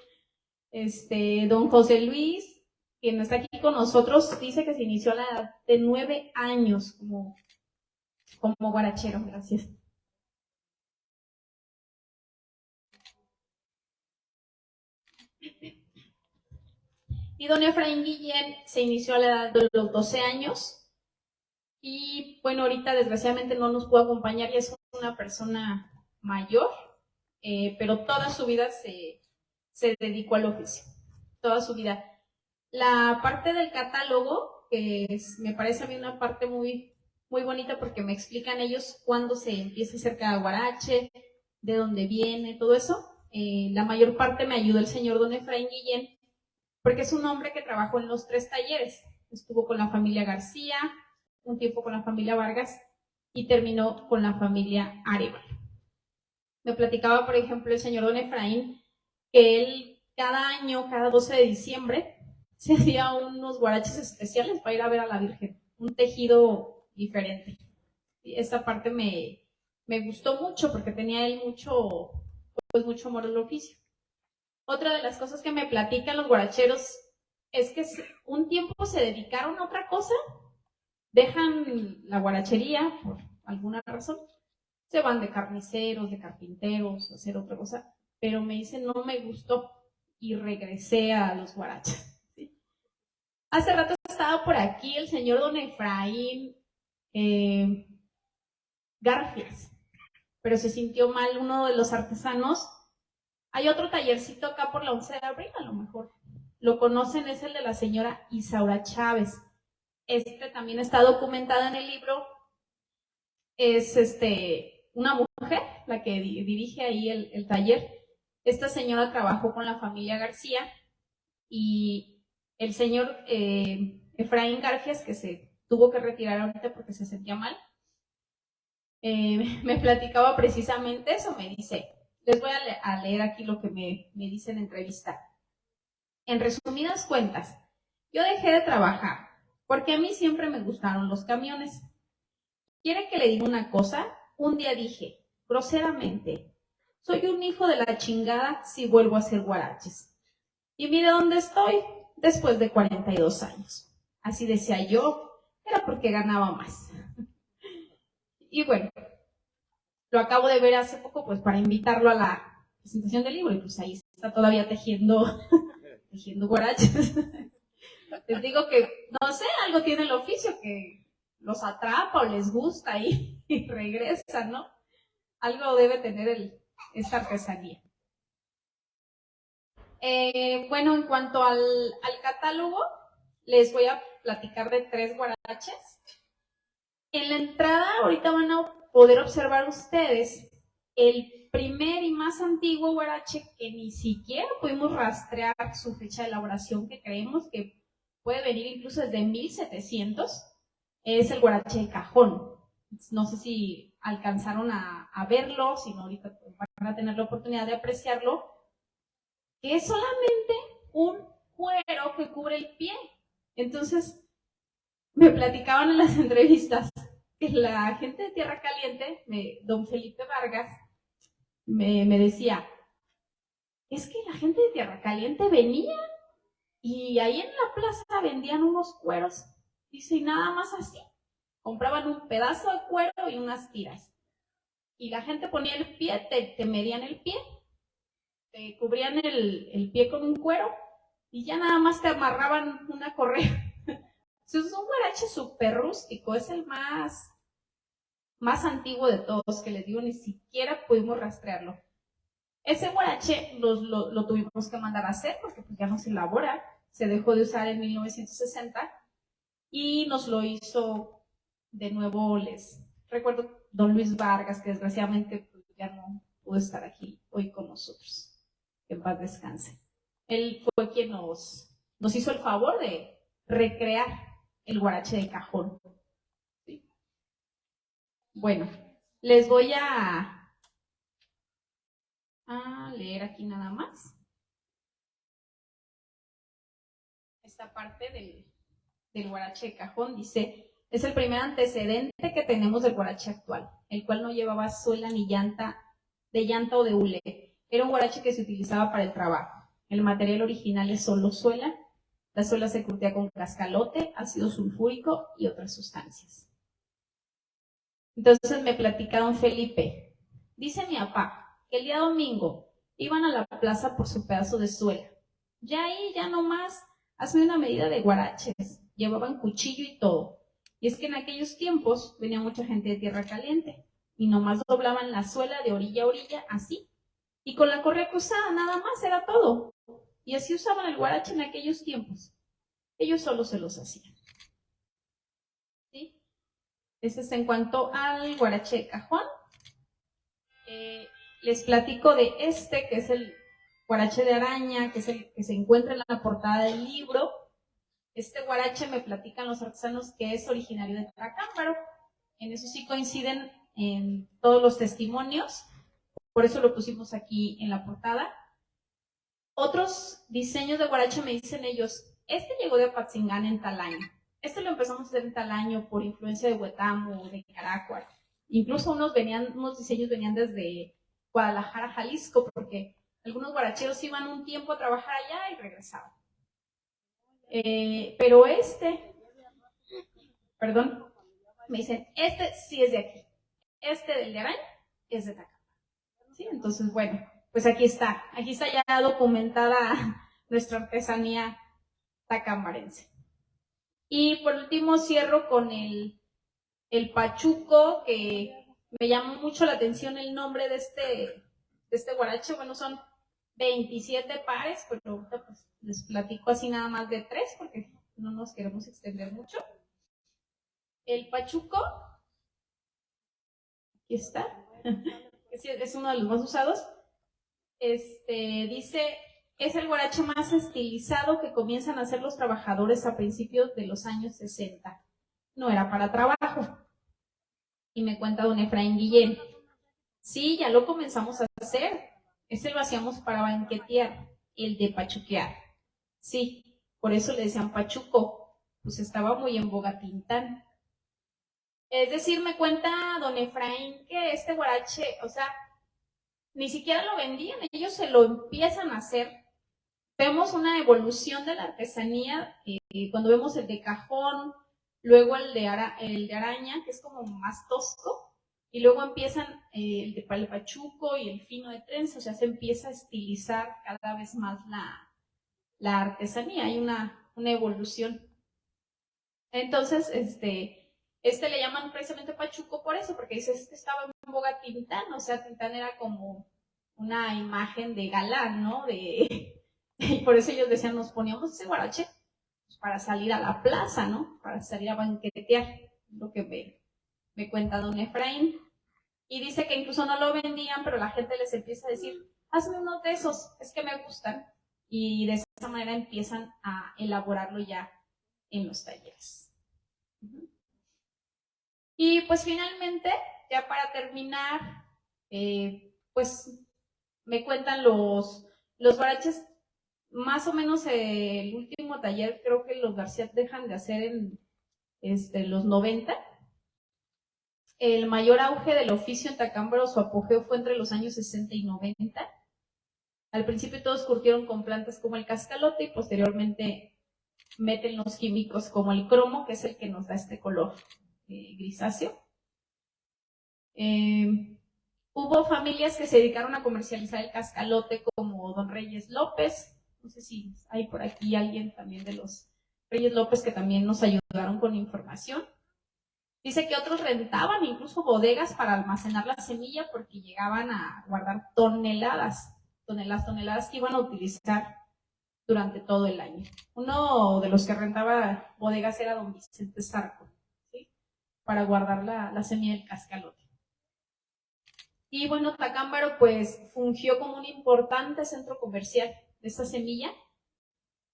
Don José Luis, quien está aquí con nosotros, dice que se inició a la edad de 9 años como guarachero. Gracias. Y don Efraín Guillén se inició a la edad de los 12 años. Y bueno, ahorita desgraciadamente no nos puede acompañar, ya es una persona mayor, pero toda su vida se dedicó al oficio. Toda su vida. La parte del catálogo, que me parece a mí una parte muy, muy bonita porque me explican ellos cuándo se empieza a hacer cada guarache, de dónde viene, todo eso. La mayor parte me ayudó el señor don Efraín Guillén, porque es un hombre que trabajó en los 3 talleres. Estuvo con la familia García, un tiempo con la familia Vargas y terminó con la familia Arévalo. Me platicaba, por ejemplo, el señor don Efraín, que él cada año, cada 12 de diciembre, se hacía unos guaraches especiales para ir a ver a la Virgen, un tejido diferente. Y esta parte me gustó mucho porque tenía él mucho amor al oficio. Otra de las cosas que me platican los guaracheros es que un tiempo se dedicaron a otra cosa, dejan la guarachería por alguna razón, se van de carniceros, de carpinteros, a hacer otra cosa, pero me dicen no me gustó y regresé a los guaraches. ¿Sí? Hace rato estaba por aquí el señor don Efraín Garfias, pero se sintió mal uno de los artesanos. Hay otro tallercito acá por la 11 de abril, a lo mejor lo conocen, es el de la señora Isaura Chávez. También está documentado en el libro. Es una mujer la que dirige ahí el taller. Esta señora trabajó con la familia García y el señor Efraín Garfias, que se tuvo que retirar ahorita porque se sentía mal, me platicaba precisamente eso. Me dice, les voy a leer aquí lo que me dice en entrevista. En resumidas cuentas, yo dejé de trabajar porque a mí siempre me gustaron los camiones. ¿Quiere que le diga una cosa? Un día dije, groseramente, soy un hijo de la chingada si vuelvo a hacer guaraches. Y mire dónde estoy, después de 42 años. Así decía yo, era porque ganaba más. Y bueno, lo acabo de ver hace poco, pues para invitarlo a la presentación del libro, y pues ahí está todavía tejiendo guaraches. Les digo que, no sé, algo tiene el oficio que los atrapa o les gusta y regresan, ¿no? Algo debe tener esta artesanía. Bueno, en cuanto al catálogo, les voy a platicar de 3 guaraches. En la entrada, ahorita van a poder observar ustedes el primer y más antiguo guarache que ni siquiera pudimos rastrear su fecha de elaboración, que creemos que puede venir incluso desde 1700, es el guarache de cajón. No sé si alcanzaron a verlo, si no ahorita van a tener la oportunidad de apreciarlo, que es solamente un cuero que cubre el pie. Entonces, me platicaban en las entrevistas que la gente de Tierra Caliente, don Felipe Vargas, me decía, es que la gente de Tierra Caliente venía y ahí en la plaza vendían unos cueros, dice, y nada más así, compraban un pedazo de cuero y unas tiras. Y la gente ponía el pie, te medían el pie, te cubrían el pie con un cuero y ya nada más te amarraban una correa. Es un guarache súper rústico, es el más antiguo de todos, que les digo, ni siquiera pudimos rastrearlo. Ese guarache lo tuvimos que mandar a hacer porque pues ya no se elabora, se dejó de usar en 1960 y nos lo hizo de nuevo, les recuerdo, don Luis Vargas, que desgraciadamente pues, ya no pudo estar aquí hoy con nosotros. Que en paz descanse. Él fue quien nos hizo el favor de recrear el guarache de cajón. ¿Sí? Bueno, les voy a leer aquí nada más esta parte del guarache de cajón. Dice, es el primer antecedente que tenemos del guarache actual, el cual no llevaba suela ni llanta o de hule. Era un guarache que se utilizaba para el trabajo. El material original es solo suela. La suela se curtía con cascalote, ácido sulfúrico y otras sustancias. Entonces me platica don Felipe. Dice mi papá que el día domingo iban a la plaza por su pedazo de suela. Ya ahí, ya nomás, hacen una medida de guaraches. Llevaban cuchillo y todo. Y es que en aquellos tiempos venía mucha gente de Tierra Caliente y nomás doblaban la suela de orilla a orilla así. Y con la correa cruzada nada más era todo. Y así usaban el guarache en aquellos tiempos. Ellos solo se los hacían. ¿Sí? Ese es en cuanto al guarache de cajón. Les platico de este, que es el guarache de araña, que es el que se encuentra en la portada del libro. Este guarache me platican los artesanos que es originario de Tacámbaro. En eso sí coinciden en todos los testimonios. Por eso lo pusimos aquí en la portada. Otros diseños de guarache me dicen ellos, este llegó de Apatzingán en tal año. Este lo empezamos a hacer en tal año por influencia de Huetamo, de Caracuar. Incluso unos diseños venían desde Guadalajara, Jalisco, porque algunos guaracheros iban un tiempo a trabajar allá y regresaban. Pero me dicen, este sí es de aquí. Este del de araña es de Tacámbaro. ¿Sí? Entonces, bueno, pues aquí está ya documentada nuestra artesanía tacambarense. Y por último cierro con el pachuco, que me llamó mucho la atención el nombre de este guarache. Bueno, son 27 pares, pero ahorita pues les platico así nada más de 3 porque no nos queremos extender mucho. El pachuco, aquí está, es uno de los más usados. Dice, es el guarache más estilizado que comienzan a hacer los trabajadores a principios de los años 60. No era para trabajo. Y me cuenta don Efraín Guillén. Sí, ya lo comenzamos a hacer. Ese lo hacíamos para banquetear, el de pachuquear. Sí, por eso le decían pachuco, pues estaba muy en boga Tintán. Es decir, me cuenta don Efraín que este guarache, o sea, ni siquiera lo vendían, ellos se lo empiezan a hacer. Vemos una evolución de la artesanía cuando vemos el de cajón, luego el de araña, que es como más tosco, y luego empiezan el de pachuco y el fino de trenza, o sea, se empieza a estilizar cada vez más la artesanía, hay una evolución. Entonces, este le llaman precisamente pachuco por eso, porque dice, estaba en boga Tintán, o sea, Tintán era como una imagen de galán, ¿no? De Y por eso ellos decían, nos poníamos ese guarache pues, para salir a la plaza, ¿no? Para salir a banquetear, lo que me cuenta don Efraín. Y dice que incluso no lo vendían, pero la gente les empieza a decir, hazme uno de esos, es que me gustan. Y de esa manera empiezan a elaborarlo ya en los talleres. Y pues finalmente, ya para terminar, pues me cuentan los guaraches, más o menos el último taller creo que los García dejan de hacer en los 90. El mayor auge del oficio en Tacámbaro, su apogeo fue entre los años 60 y 90. Al principio todos curtieron con plantas como el cascalote y posteriormente meten los químicos como el cromo, que es el que nos da este color grisáceo. Hubo familias que se dedicaron a comercializar el cascalote como don Reyes López. No sé si hay por aquí alguien también de los Reyes López que también nos ayudaron con información. Dice que otros rentaban incluso bodegas para almacenar la semilla porque llegaban a guardar toneladas que iban a utilizar durante todo el año. Uno de los que rentaba bodegas era don Vicente Zarco, ¿sí? Para guardar la semilla del cascalote. Y bueno, Tacámbaro pues fungió como un importante centro comercial de esta semilla.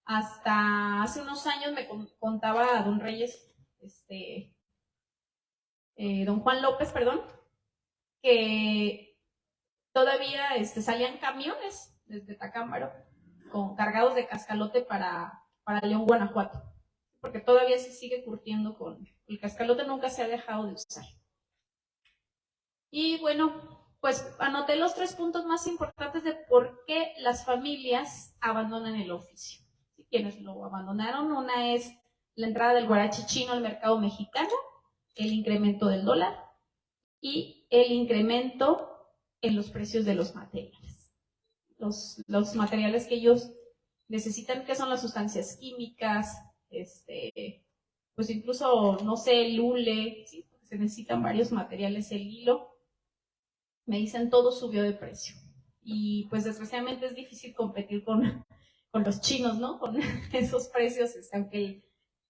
Hasta hace unos años me contaba don Reyes, don Juan López, perdón, que todavía salían camiones desde Tacámbaro cargados de cascalote para León, Guanajuato, porque todavía se sigue curtiendo con el cascalote, nunca se ha dejado de usar. Y bueno, pues anoté los 3 puntos más importantes de por qué las familias abandonan el oficio. Quienes lo abandonaron, una es la entrada del guarache chino al mercado mexicano, el incremento del dólar y el incremento en los precios de los materiales. Los materiales que ellos necesitan, que son las sustancias químicas, pues incluso, no sé, el hule, ¿sí? Se necesitan varios materiales, el hilo. Me dicen todo subió de precio. Y pues desgraciadamente es difícil competir con los chinos, ¿no? Con esos precios, aunque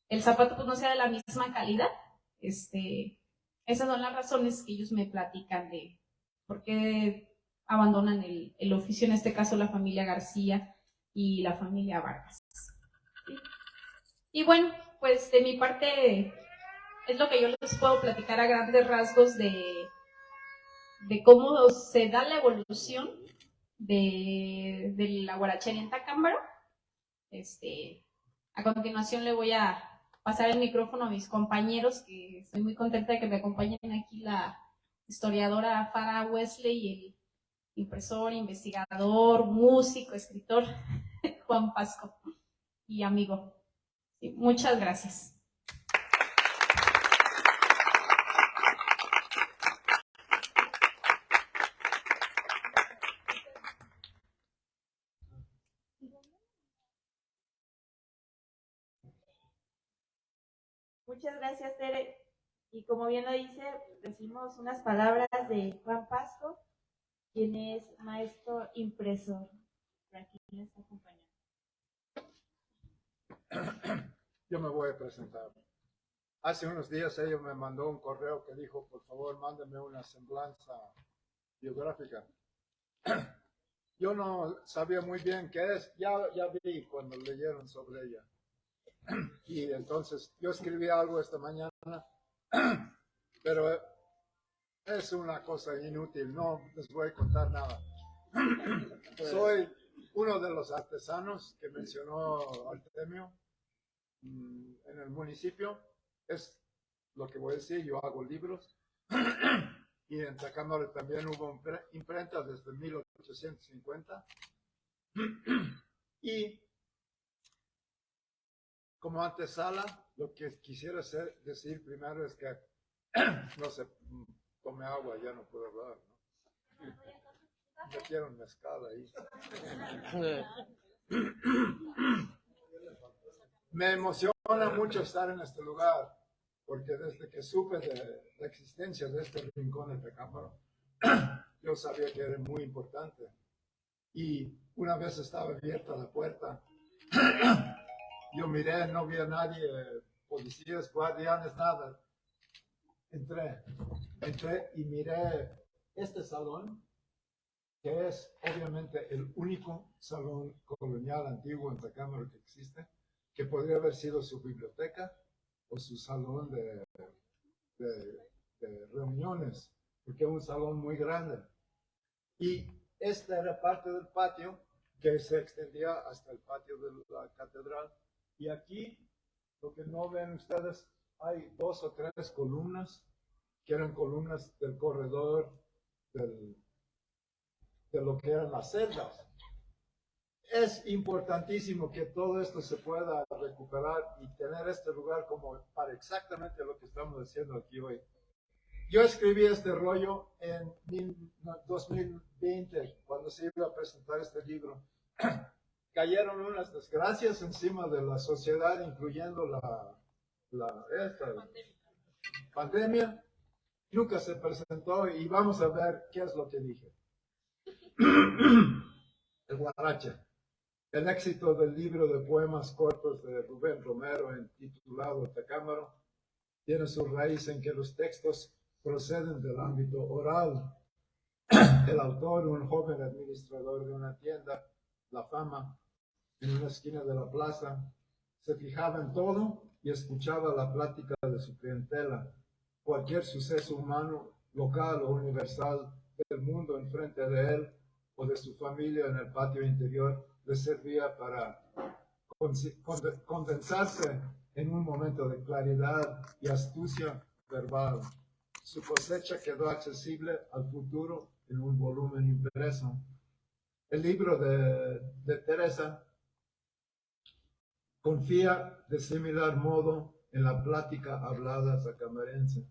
el zapato pues no sea de la misma calidad. Esas son las razones que ellos me platican de por qué abandonan el oficio, en este caso la familia García y la familia Vargas. ¿Sí? Y bueno, pues de mi parte es lo que yo les puedo platicar a grandes rasgos de cómo se da la evolución de la guarachería en Tacámbaro. A continuación le voy a pasar el micrófono a mis compañeros, que estoy muy contenta de que me acompañen aquí la historiadora Farah Wesley y el impresor, investigador, músico, escritor Juan Pasco y amigo. Sí, muchas gracias. Muchas gracias, Tere. Y como bien lo dice, recibimos unas palabras de Juan Pasco, quien es maestro impresor. Por aquí nos está acompañando. Yo me voy a presentar. Hace unos días ella me mandó un correo que dijo, por favor, mándame una semblanza biográfica. Yo no sabía muy bien qué es, ya vi cuando leyeron sobre ella. Y entonces yo escribí algo esta mañana, pero es una cosa inútil, no les voy a contar nada. Soy uno de los artesanos que mencionó Artemio en el municipio. Es lo que voy a decir, yo hago libros. Y en Tacámbaro también hubo imprenta desde 1850. Y como antesala, lo que quisiera decir primero es que, no sé, tome agua, ya no puedo hablar, ¿no? Me quiero un mezcal ahí. Me emociona mucho estar en este lugar, porque desde que supe de la existencia de este rincón de Tacámbaro, yo sabía que era muy importante. y una vez estaba abierta la puerta, yo miré, no vi a nadie, policías, guardianes, nada. Entré y miré este salón, que es obviamente el único salón colonial antiguo en Tacámbaro que existe, que podría haber sido su biblioteca o su salón de reuniones, porque es un salón muy grande. Y esta era parte del patio que se extendía hasta el patio de la catedral. Y aquí, lo que no ven ustedes, hay 2 o 3 columnas, que eran columnas del corredor de lo que eran las celdas. Es importantísimo que todo esto se pueda recuperar y tener este lugar como para exactamente lo que estamos haciendo aquí hoy. Yo escribí este rollo en 2020, cuando se iba a presentar este libro. Cayeron unas desgracias encima de la sociedad, incluyendo esta pandemia. Nunca se presentó y vamos a ver qué es lo que dije. El Guarache. El éxito del libro de poemas cortos de Rubén Romero, titulado Tacámbaro, tiene su raíz en que los textos proceden del ámbito oral. El autor, un joven administrador de una tienda, La Fama, en una esquina de la plaza, se fijaba en todo y escuchaba la plática de su clientela. Cualquier suceso humano, local o universal del mundo enfrente de él o de su familia en el patio interior le servía para condensarse en un momento de claridad y astucia verbal. Su cosecha quedó accesible al futuro en un volumen impreso. El libro de Teresa confía de similar modo en la plática hablada tacamarense.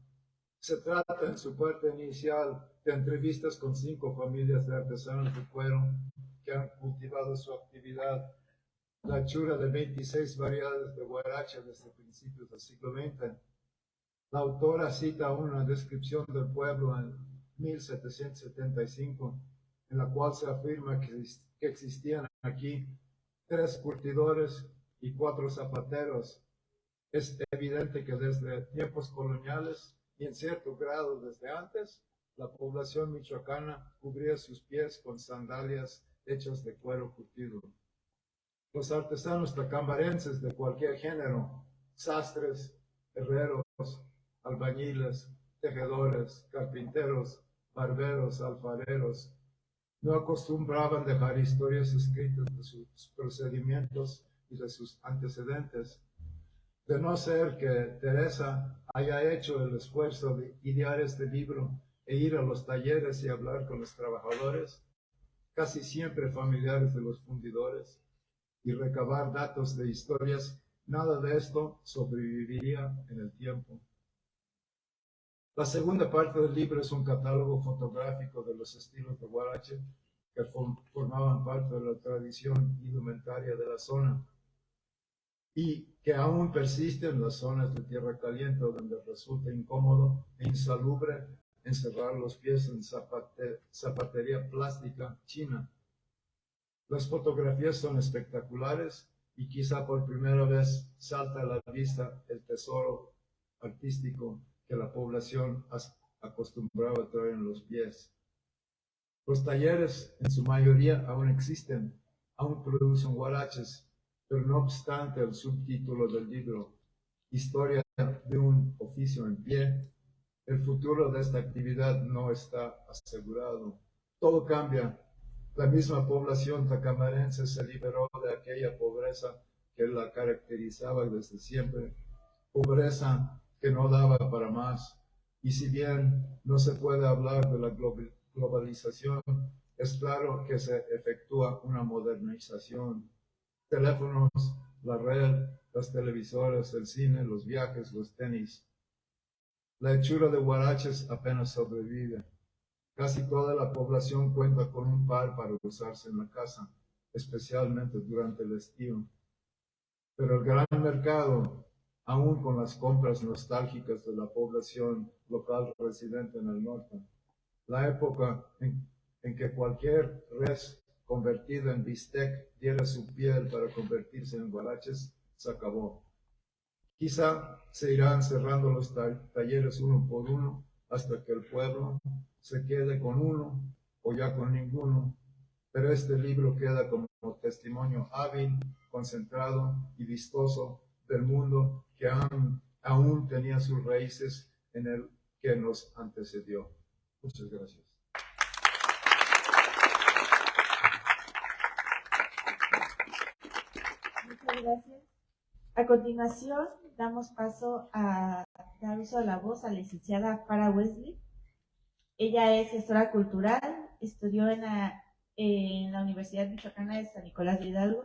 Se trata en su parte inicial de entrevistas con 5 familias de artesanos de cuero que han cultivado su actividad, la hechura de 26 variedades de guaracha desde principios del siglo XX. La autora cita una descripción del pueblo en 1775, en la cual se afirma que existían aquí 3 curtidores y 4 zapateros. Es evidente que desde tiempos coloniales y en cierto grado desde antes, la población michoacana cubría sus pies con sandalias hechas de cuero curtido. Los artesanos tacambarenses de cualquier género, sastres, herreros, albañiles, tejedores, carpinteros, barberos, alfareros, no acostumbraban dejar historias escritas de sus procedimientos y de sus antecedentes. De no ser que Teresa haya hecho el esfuerzo de idear este libro e ir a los talleres y hablar con los trabajadores, casi siempre familiares de los fundidores, y recabar datos de historias, nada de esto sobreviviría en el tiempo. La segunda parte del libro es un catálogo fotográfico de los estilos de guarache que formaban parte de la tradición indumentaria de la zona y que aún persisten en las zonas de tierra caliente donde resulta incómodo e insalubre encerrar los pies en zapatería plástica china. Las fotografías son espectaculares y quizá por primera vez salta a la vista el tesoro artístico que la población acostumbraba a traer en los pies. Los talleres en su mayoría aún existen, aún producen guaraches, pero no obstante el subtítulo del libro, Historia de un oficio en pie, el futuro de esta actividad no está asegurado. Todo cambia. La misma población tacamarense se liberó de aquella pobreza que la caracterizaba desde siempre, pobreza que no daba para más. Y si bien no se puede hablar de la globalización, es claro que se efectúa una modernización. Teléfonos, la red, las televisoras, el cine, los viajes, los tenis. La hechura de guaraches apenas sobrevive. Casi toda la población cuenta con un par para usarse en la casa, especialmente durante el estío. Pero el gran mercado, aún con las compras nostálgicas de la población local residente en el norte, la época en que cualquier res convertido en bistec diera su piel para convertirse en guaraches, se acabó. Quizá se irán cerrando los talleres uno por uno hasta que el pueblo se quede con uno o ya con ninguno, pero este libro queda como testimonio hábil, concentrado y vistoso del mundo que aún tenía sus raíces en el que nos antecedió. Muchas gracias. Muchas gracias. A continuación, damos paso a dar uso de la voz a la licenciada Farah Wesley. Ella es gestora cultural, estudió en la Universidad Michoacana de San Nicolás de Hidalgo.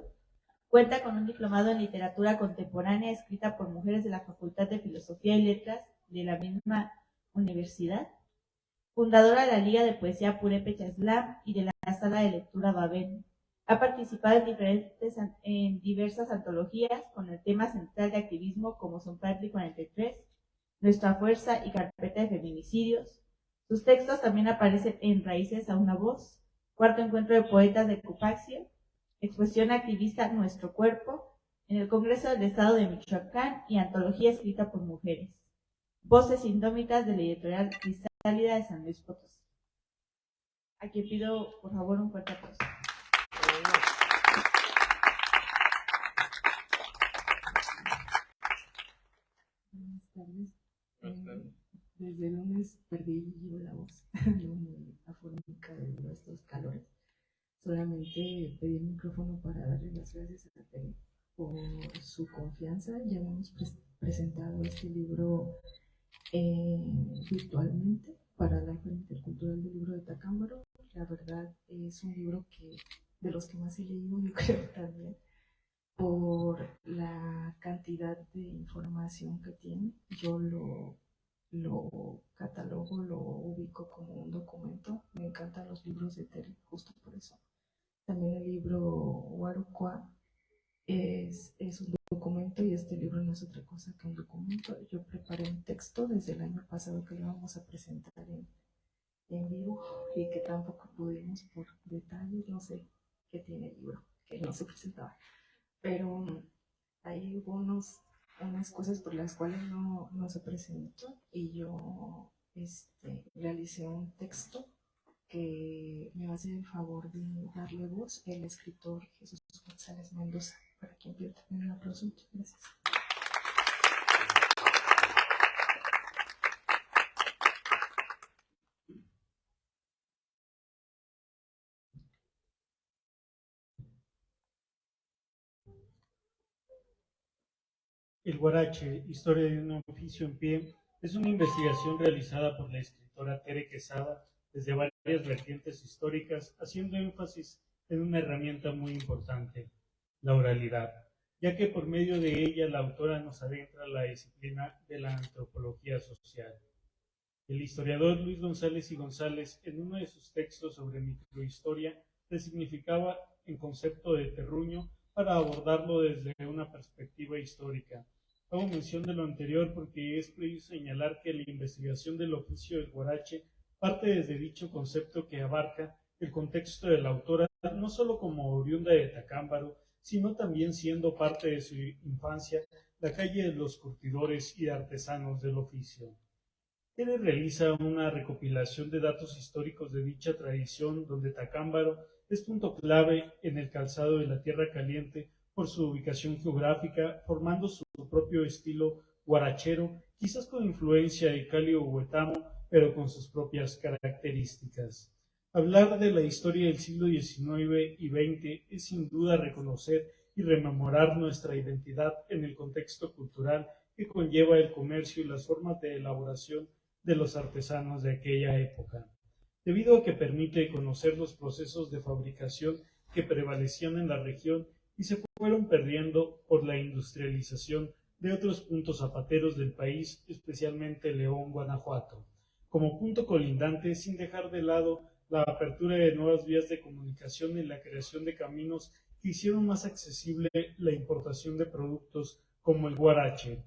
Cuenta con un diplomado en literatura contemporánea escrita por mujeres de la Facultad de Filosofía y Letras de la misma universidad. Fundadora de la Liga de Poesía Purépecha Slam y de la Sala de Lectura Babén. Ha participado en diversas antologías con el tema central de activismo como Son Patri 43, Nuestra Fuerza y Carpeta de Feminicidios. Sus textos también aparecen en Raíces a una Voz, Cuarto Encuentro de Poetas de Cupaxio, Expresión Activista Nuestro Cuerpo, en el Congreso del Estado de Michoacán y Antología escrita por mujeres. Voces Indómitas de la editorial Crisálida de San Luis Potosí. A quien pido, por favor, un fuerte aplauso. Buenas tardes. Desde el lunes perdí yo la voz, muy afónica debido a estos calores. Solamente pedí el micrófono para darle las gracias a Tere por su confianza. Ya hemos presentado este libro virtualmente para la Feria Intercultural del Libro de Tacámbaro. La verdad es un libro que de los que más he leído, yo creo también, por la cantidad de información que tiene. Yo lo catalogo, lo ubico como un documento. Me encantan los libros de Tere, justo por eso. También el libro Huarucua es un documento, y este libro no es otra cosa que un documento. Yo preparé un texto desde el año pasado que lo íbamos a presentar en vivo y que tampoco pudimos por detalles, no sé qué tiene el libro, que no se presentaba. Pero hay unas cosas por las cuales no se presentó, y yo realicé un texto que me va a hacer el favor de darle voz el escritor Jesús González Mendoza, para quien pido también un aplauso. Muchas gracias. El Guarache, historia de un oficio en pie, es una investigación realizada por la escritora Tere Quesada desde varias vertientes históricas, haciendo énfasis en una herramienta muy importante, la oralidad, ya que por medio de ella la autora nos adentra la disciplina de la antropología social. El historiador Luis González y González, en uno de sus textos sobre microhistoria, resignificaba el concepto de terruño para abordarlo desde una perspectiva histórica. Hago mención de lo anterior porque es preciso señalar que la investigación del oficio del guarache parte desde dicho concepto que abarca el contexto de la autora, no solo como oriunda de Tacámbaro, sino también siendo parte de su infancia la calle de los curtidores y artesanos del oficio. Tere realiza una recopilación de datos históricos de dicha tradición, donde Tacámbaro es punto clave en el calzado de la Tierra Caliente por su ubicación geográfica, formando su propio estilo guarachero, quizás con influencia de Cali o Huetamo, pero con sus propias características. Hablar de la historia del siglo XIX y XX es sin duda reconocer y rememorar nuestra identidad en el contexto cultural que conlleva el comercio y las formas de elaboración de los artesanos de aquella época, debido a que permite conocer los procesos de fabricación que prevalecían en la región y se fueron perdiendo por la industrialización de otros puntos zapateros del país, especialmente León, Guanajuato, como punto colindante, sin dejar de lado la apertura de nuevas vías de comunicación y la creación de caminos que hicieron más accesible la importación de productos como el guarache.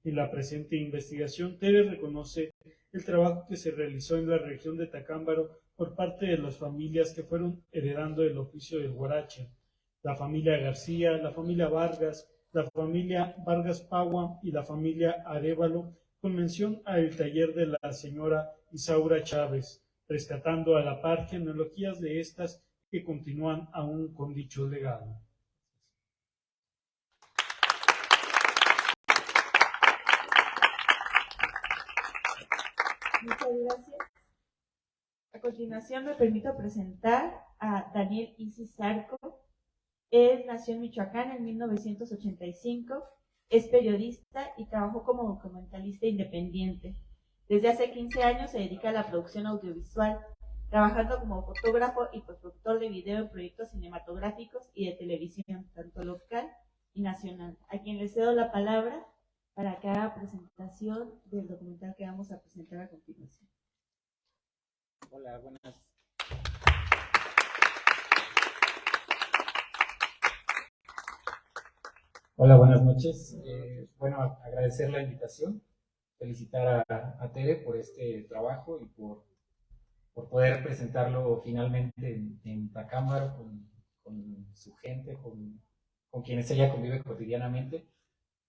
En la presente investigación, Tere reconoce el trabajo que se realizó en la región de Tacámbaro por parte de las familias que fueron heredando el oficio del huarache: la familia García, la familia Vargas, la familia Vargas Pagua y la familia Arévalo, con mención al taller de la señora Isaura Chávez, rescatando a la par genealogías de estas que continúan aún con dicho legado. Muchas gracias. A continuación me permito presentar a Daniel Isis Zarco. Él nació en Michoacán en 1985, es periodista y trabajó como documentalista independiente. Desde hace 15 años se dedica a la producción audiovisual, trabajando como fotógrafo y productor de video en proyectos cinematográficos y de televisión, tanto local y nacional, a quien le cedo la palabra para que haga presentación del documental que vamos a presentar a continuación. Hola, buenas. Hola, buenas noches. Bueno, agradecer la invitación, felicitar a Tere por este trabajo y por poder presentarlo finalmente en Tacámbaro con su gente, con quienes ella convive cotidianamente.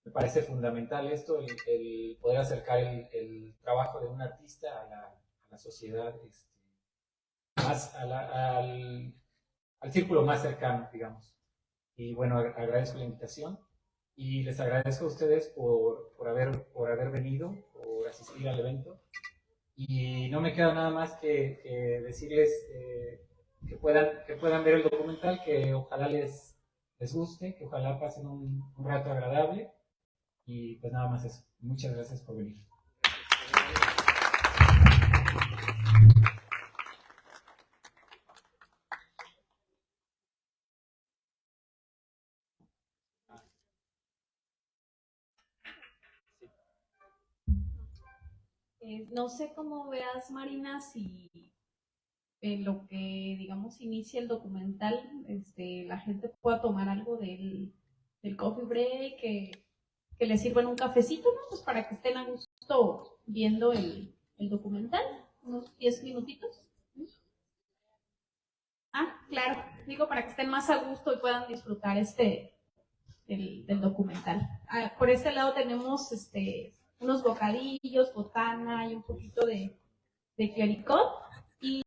Me parece fundamental esto, el poder acercar el trabajo de un artista a la sociedad, más al círculo más cercano, digamos. Y bueno, agradezco la invitación y les agradezco a ustedes por haber venido, por asistir al evento. Y no me queda nada más que decirles que puedan ver el documental, que ojalá les guste, que ojalá pasen un rato agradable. Y pues nada más eso. Muchas gracias por venir. No sé cómo veas, Marina, si en lo que, digamos, inicia el documental, la gente pueda tomar algo del coffee break, que les sirvan un cafecito, ¿no? Pues para que estén a gusto viendo el documental, unos 10 minutitos. Ah, claro, digo para que estén más a gusto y puedan disfrutar del documental. Por este lado tenemos unos bocadillos, botana y un poquito de clericot. Y